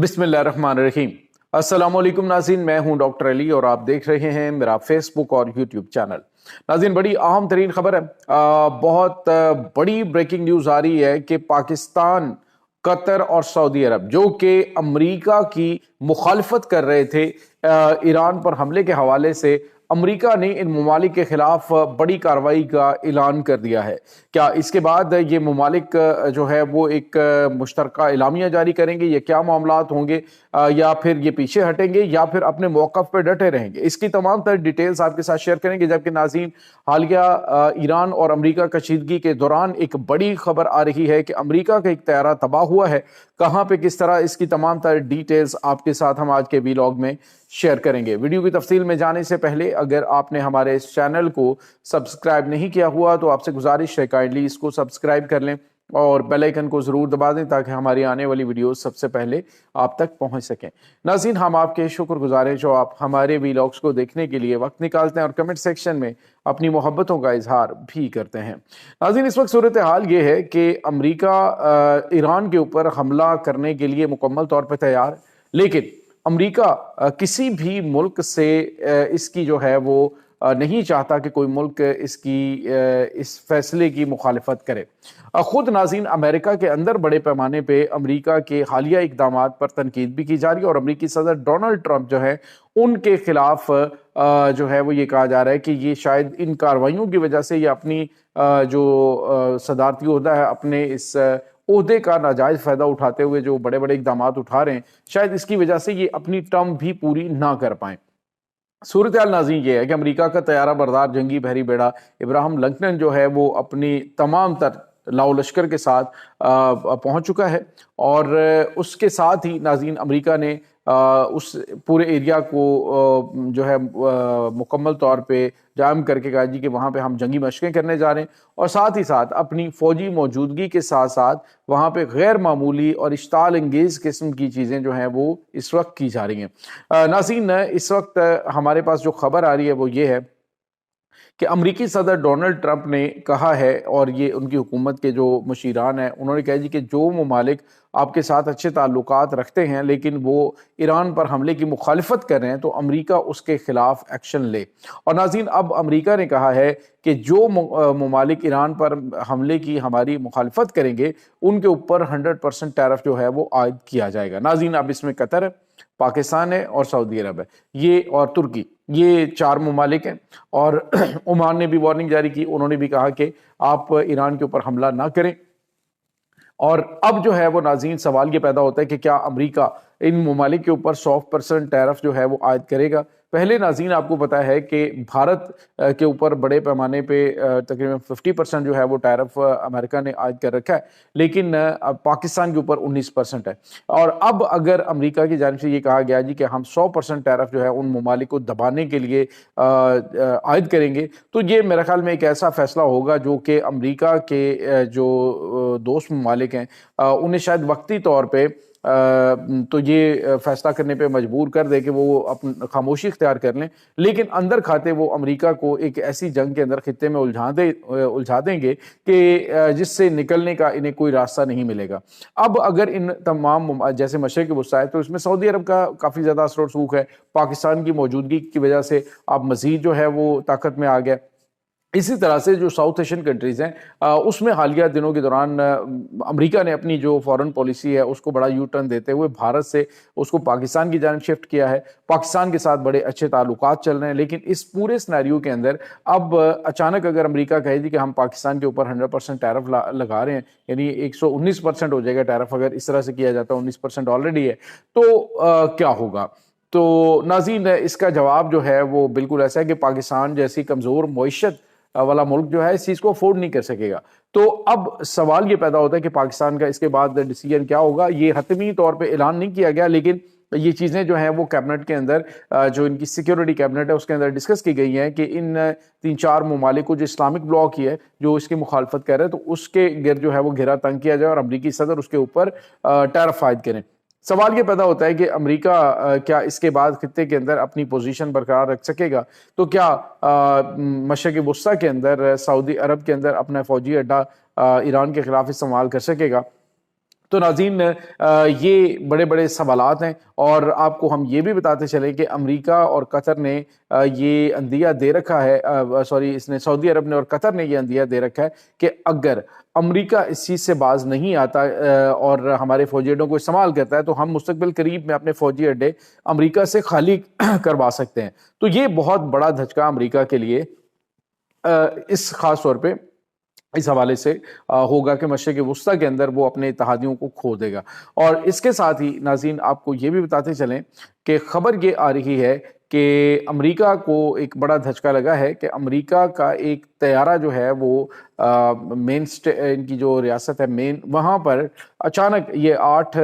بسم اللہ الرحمن الرحیم۔ السلام علیکم ناظرین، میں ہوں ڈاکٹر علی اور آپ دیکھ رہے ہیں میرا فیس بک اور یوٹیوب چینل۔ ناظرین، بڑی اہم ترین خبر ہے، بہت بڑی بریکنگ نیوز آ رہی ہے کہ پاکستان، قطر اور سعودی عرب جو کہ امریکہ کی مخالفت کر رہے تھے ایران پر حملے کے حوالے سے، امریکہ نے ان ممالک کے خلاف بڑی کارروائی کا اعلان کر دیا ہے۔ کیا اس کے بعد یہ ممالک جو ہے وہ ایک مشترکہ اعلامیہ جاری کریں گے؟ یہ کیا معاملات ہوں گے؟ یا پھر یہ پیچھے ہٹیں گے یا پھر اپنے موقف پہ ڈٹے رہیں گے؟ اس کی تمام تر ڈیٹیلز آپ کے ساتھ شیئر کریں گے۔ جبکہ ناظرین، حالیہ ایران اور امریکہ کشیدگی کے دوران ایک بڑی خبر آ رہی ہے کہ امریکہ کا ایک طیارہ تباہ ہوا ہے۔ کہاں پہ، کس طرح، اس کی تمام تر ڈیٹیلز آپ کے ساتھ ہم آج کے ویلاگ میں شیئر کریں گے۔ ویڈیو کی تفصیل میں جانے سے پہلے اگر آپ نے ہمارے اس چینل کو سبسکرائب نہیں کیا ہوا تو آپ سے گزارش ہے کائنڈلی اس کو سبسکرائب کر لیں اور بیل آئیکن کو ضرور دبا دیں تاکہ ہماری آنے والی ویڈیوز سب سے پہلے آپ تک پہنچ سکیں۔ ناظرین، ہم آپ کے شکر گزار ہیں جو آپ ہمارے ویلاگز کو دیکھنے کے لیے وقت نکالتے ہیں اور کمنٹ سیکشن میں اپنی محبتوں کا اظہار بھی کرتے ہیں۔ ناظرین، اس وقت صورتحال یہ ہے کہ امریکہ ایران کے اوپر حملہ کرنے کے لیے مکمل طور پہ تیار، لیکن امریکہ کسی بھی ملک سے اس کی جو ہے وہ نہیں چاہتا کہ کوئی ملک اس فیصلے کی مخالفت کرے۔ خود ناظرین، امریکہ کے اندر بڑے پیمانے پہ امریکہ کے حالیہ اقدامات پر تنقید بھی کی جا رہی ہے اور امریکی صدر ڈونلڈ ٹرمپ جو ہے ان کے خلاف جو ہے وہ یہ کہا جا رہا ہے کہ یہ شاید ان کارروائیوں کی وجہ سے یہ اپنی جو صدارتی عہدہ ہے، اپنے اس عہدے کا ناجائز فائدہ اٹھاتے ہوئے جو بڑے بڑے اقدامات اٹھا رہے ہیں، شاید اس کی وجہ سے یہ اپنی ٹرم بھی پوری نہ کر پائیں۔ صورتحال ناظرین یہ ہے کہ امریکہ کا طیارہ بردار جنگی بحری بیڑا ابراہم لنکن جو ہے وہ اپنی تمام تر لاؤ لشکر کے ساتھ پہنچ چکا ہے اور اس کے ساتھ ہی ناظرین امریکہ نے اس پورے ایریا کو جو ہے مکمل طور پہ جام کر کے کہا جی کہ وہاں پہ ہم جنگی مشقیں کرنے جا رہے ہیں اور ساتھ ہی ساتھ اپنی فوجی موجودگی کے ساتھ ساتھ وہاں پہ غیر معمولی اور اشتعال انگیز قسم کی چیزیں جو ہیں وہ اس وقت کی جا رہی ہیں۔ ناظرین، اس وقت ہمارے پاس جو خبر آ رہی ہے وہ یہ ہے کہ امریکی صدر ڈونلڈ ٹرمپ نے کہا ہے، اور یہ ان کی حکومت کے جو مشیران ہیں انہوں نے کہا جی کہ جو ممالک آپ کے ساتھ اچھے تعلقات رکھتے ہیں لیکن وہ ایران پر حملے کی مخالفت کر رہے ہیں تو امریکہ اس کے خلاف ایکشن لے۔ اور ناظرین، اب امریکہ نے کہا ہے کہ جو ممالک ایران پر حملے کی ہماری مخالفت کریں گے ان کے اوپر 100% ٹیرف جو ہے وہ عائد کیا جائے گا۔ ناظرین، اب اس میں قطر ہے، پاکستان ہے اور سعودی عرب ہے، یہ اور ترکی، یہ 4 ممالک ہیں۔ اور عمان نے بھی وارننگ جاری کی، انہوں نے بھی کہا کہ آپ ایران کے اوپر حملہ نہ کریں۔ اور اب جو ہے وہ ناظرین سوال یہ پیدا ہوتا ہے کہ کیا امریکہ ان ممالک کے اوپر 100% ٹیرف جو ہے وہ عائد کرے گا؟ پہلے ناظرین آپ کو پتا ہے کہ بھارت کے اوپر بڑے پیمانے پہ تقریباً 50% جو ہے وہ ٹیرف امریکہ نے عائد کر رکھا ہے، لیکن پاکستان کے اوپر 19% ہے۔ اور اب اگر امریکہ کی جانب سے یہ کہا گیا جی کہ ہم 100% ٹیرف جو ہے ان ممالک کو دبانے کے لیے عائد کریں گے تو یہ میرے خیال میں ایک ایسا فیصلہ ہوگا جو کہ امریکہ کے جو دوست ممالک ہیں انہیں شاید وقتی طور پہ تو یہ فیصلہ کرنے پہ مجبور کر دے کہ وہ اپنی خاموشی اختیار کر لیں، لیکن اندر کھاتے وہ امریکہ کو ایک ایسی جنگ کے اندر خطے میں الجھا دیں گے کہ جس سے نکلنے کا انہیں کوئی راستہ نہیں ملے گا۔ اب اگر ان تمام جیسے مشرق وسطی ہے تو اس میں سعودی عرب کا کافی زیادہ اثر و رسوخ ہے، پاکستان کی موجودگی کی وجہ سے اب مزید جو ہے وہ طاقت میں آ گیا۔ اسی طرح سے جو ساؤتھ ایشین کنٹریز ہیں اس میں حالیہ دنوں کے دوران امریکہ نے اپنی جو فورن پالیسی ہے اس کو بڑا یو ٹرن دیتے ہوئے بھارت سے اس کو پاکستان کی جانب شفٹ کیا ہے۔ پاکستان کے ساتھ بڑے اچھے تعلقات چل رہے ہیں، لیکن اس پورے سیناریو کے اندر اب اچانک اگر امریکہ کہے جی کہ ہم پاکستان کے اوپر 100% ٹیرف لگا رہے ہیں، یعنی 119% ہو جائے گا ٹیرف اگر اس طرح سے کیا جاتا ہے، 19% آلریڈی ہے، تو کیا ہوگا؟ تو ناظرین، اس کا جواب جو ہے وہ بالکل ایسا ہے کہ پاکستان جیسی کمزور معیشت والا ملک جو ہے اس چیز کو افورڈ نہیں کر سکے گا۔ تو اب سوال یہ پیدا ہوتا ہے کہ پاکستان کا اس کے بعد ڈیسیجن کیا ہوگا؟ یہ حتمی طور پہ اعلان نہیں کیا گیا، لیکن یہ چیزیں جو ہیں وہ کیبنٹ کے اندر جو ان کی سیکیورٹی کیبنٹ ہے اس کے اندر ڈسکس کی گئی ہیں کہ ان 3-4 ممالک کو جو اسلامک بلاک ہی ہے جو اس کی مخالفت کر رہے ہیں تو اس کے گرد جو ہے وہ گھیرا تنگ کیا جائے اور امریکی صدر اس کے اوپر ٹیرف عائد کریں۔ سوال یہ پیدا ہوتا ہے کہ امریکہ کیا اس کے بعد خطے کے اندر اپنی پوزیشن برقرار رکھ سکے گا؟ تو کیا مشرق وسطی کے اندر، سعودی عرب کے اندر اپنا فوجی اڈا ایران کے خلاف استعمال کر سکے گا؟ تو ناظرین یہ بڑے بڑے سوالات ہیں، اور آپ کو ہم یہ بھی بتاتے چلیں کہ امریکہ اور قطر نے یہ عندیہ دے رکھا ہے، اس نے سعودی عرب نے اور قطر نے یہ عندیہ دے رکھا ہے کہ اگر امریکہ اس چیز سے باز نہیں آتا اور ہمارے فوجی اڈوں کو استعمال کرتا ہے تو ہم مستقبل قریب میں اپنے فوجی اڈے امریکہ سے خالی کروا سکتے ہیں۔ تو یہ بہت بڑا دھچکا امریکہ کے لیے اس خاص طور پہ اس حوالے سے ہوگا کہ مشرق وسطیٰ کے اندر وہ اپنے اتحادیوں کو کھو دے گا۔ اور اس کے ساتھ ہی ناظرین آپ کو یہ بھی بتاتے چلیں کہ خبر یہ آ رہی ہے کہ امریکہ کو ایک بڑا دھچکا لگا ہے کہ امریکہ کا ایک طیارہ جو ہے وہ ان کی جو ریاست ہے مین، وہاں پر اچانک یہ 8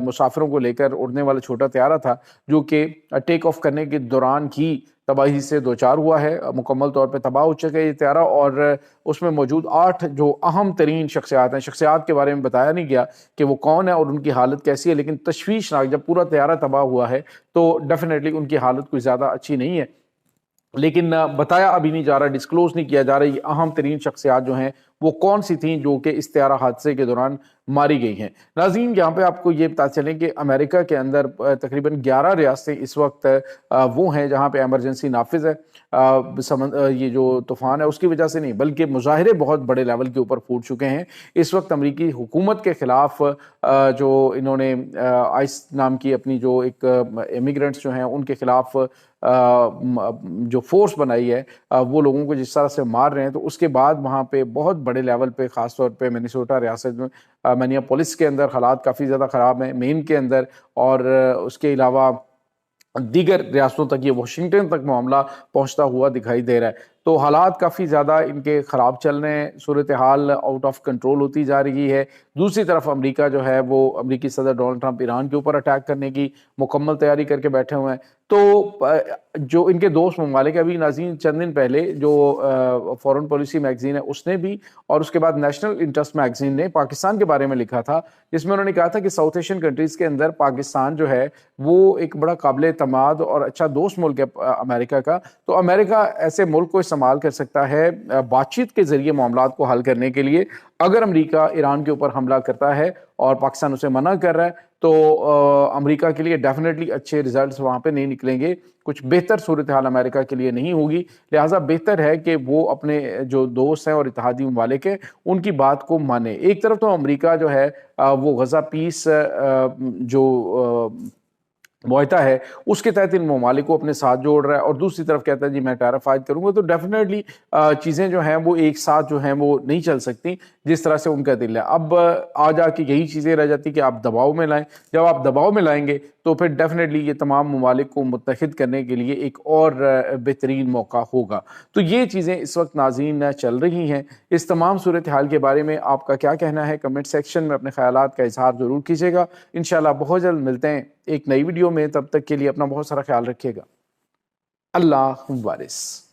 مسافروں کو لے کر اڑنے والا چھوٹا طیارہ تھا، جو کہ ٹیک آف کرنے کے دوران ہی تباہی سے دوچار ہوا ہے، مکمل طور پہ تباہ ہو چکا ہے یہ طیارہ، اور اس میں موجود 8 جو اہم ترین شخصیات ہیں، شخصیات کے بارے میں بتایا نہیں گیا کہ وہ کون ہے اور ان کی حالت کیسی ہے، لیکن تشویشناک، جب پورا طیارہ تباہ ہوا ہے تو ڈیفینیٹلی ان کی حالت کوئی زیادہ اچھی نہیں ہے، لیکن بتایا ابھی نہیں جا رہا، ڈسکلوز نہیں کیا جا رہا یہ اہم ترین شخصیات جو ہیں وہ کون سی تھیں جو کہ اس طیارہ حادثے کے دوران ماری گئی ہیں۔ ناظرین یہاں پہ آپ کو یہ بتا چلیں کہ امریکہ کے اندر تقریباً 11 ریاستیں اس وقت وہ ہیں جہاں پہ ایمرجنسی نافذ ہے، یہ جو طوفان ہے اس کی وجہ سے نہیں بلکہ مظاہرے بہت بڑے لیول کے اوپر پھوٹ چکے ہیں اس وقت امریکی حکومت کے خلاف، جو انہوں نے آئس نام کی اپنی جو ایک امیگرنٹس جو ہیں ان کے خلاف جو فورس بنائی ہے، وہ لوگوں کو جس طرح سے مار رہے ہیں، تو اس کے بعد وہاں پہ بہت بڑے لیول پہ خاص طور پہ منیسوٹا ریاست میں منیاپولس کے اندر حالات کافی زیادہ خراب ہیں، مین کے اندر، اور اس کے علاوہ دیگر ریاستوں تک، یہ واشنگٹن تک معاملہ پہنچتا ہوا دکھائی دے رہا ہے۔ تو حالات کافی زیادہ ان کے خراب چل رہے ہیں، صورتحال آؤٹ آف کنٹرول ہوتی جا رہی ہے۔ دوسری طرف امریکہ جو ہے وہ امریکی صدر ڈونلڈ ٹرمپ ایران کے اوپر اٹیک کرنے کی مکمل تیاری کر کے بیٹھے ہوئے ہیں۔ تو جو ان کے دوست ممالک ابھی ناظرین چند دن پہلے جو فورن پالیسی میگزین ہے اس نے بھی، اور اس کے بعد نیشنل انٹرسٹ میگزین نے پاکستان کے بارے میں لکھا تھا، جس میں انہوں نے کہا تھا کہ ساؤتھ ایشین کنٹریز کے اندر پاکستان جو ہے وہ ایک بڑا قابل اعتماد اور اچھا دوست ملک ہے امریکہ کا۔ تو امریکہ ایسے ملک کو استعمال کر سکتا ہے بات چیت کے ذریعے معاملات کو حل کرنے کے لیے۔ اگر امریکہ ایران کے اوپر حملہ کرتا ہے اور پاکستان اسے منع کر رہا ہے تو امریکہ کے لیے ڈیفینیٹلی اچھے ریزلٹس وہاں پہ نہیں نکلیں گے، کچھ بہتر صورتحال امریکہ کے لیے نہیں ہوگی، لہٰذا بہتر ہے کہ وہ اپنے جو دوست ہیں اور اتحادی ممالک ہیں ان کی بات کو مانے۔ ایک طرف تو امریکہ جو ہے وہ غزہ پیس جو معاہدہ ہے اس کے تحت ان ممالک کو اپنے ساتھ جوڑ رہا ہے، اور دوسری طرف کہتا ہے جی میں ٹیرف عائد کروں گا، تو ڈیفینیٹلی چیزیں جو ہیں وہ ایک ساتھ جو ہیں وہ نہیں چل سکتی جس طرح سے ان کا دل ہے۔ اب آ جا کے یہی چیزیں رہ جاتی کہ آپ دباؤ میں لائیں، جب آپ دباؤ میں لائیں گے تو پھر ڈیفینیٹلی یہ تمام ممالک کو متحد کرنے کے لیے ایک اور بہترین موقع ہوگا۔ تو یہ چیزیں اس وقت ناظرین چل رہی ہیں۔ اس تمام صورتحال کے بارے میں آپ کا کیا کہنا ہے؟ کمنٹ سیکشن میں اپنے خیالات کا اظہار ضرور کیجیے گا۔ انشاءاللہ بہت جلد ملتے ہیں ایک نئی ویڈیو میں، تب تک کے لیے اپنا بہت سارا خیال رکھیے گا۔ اللہ وارث۔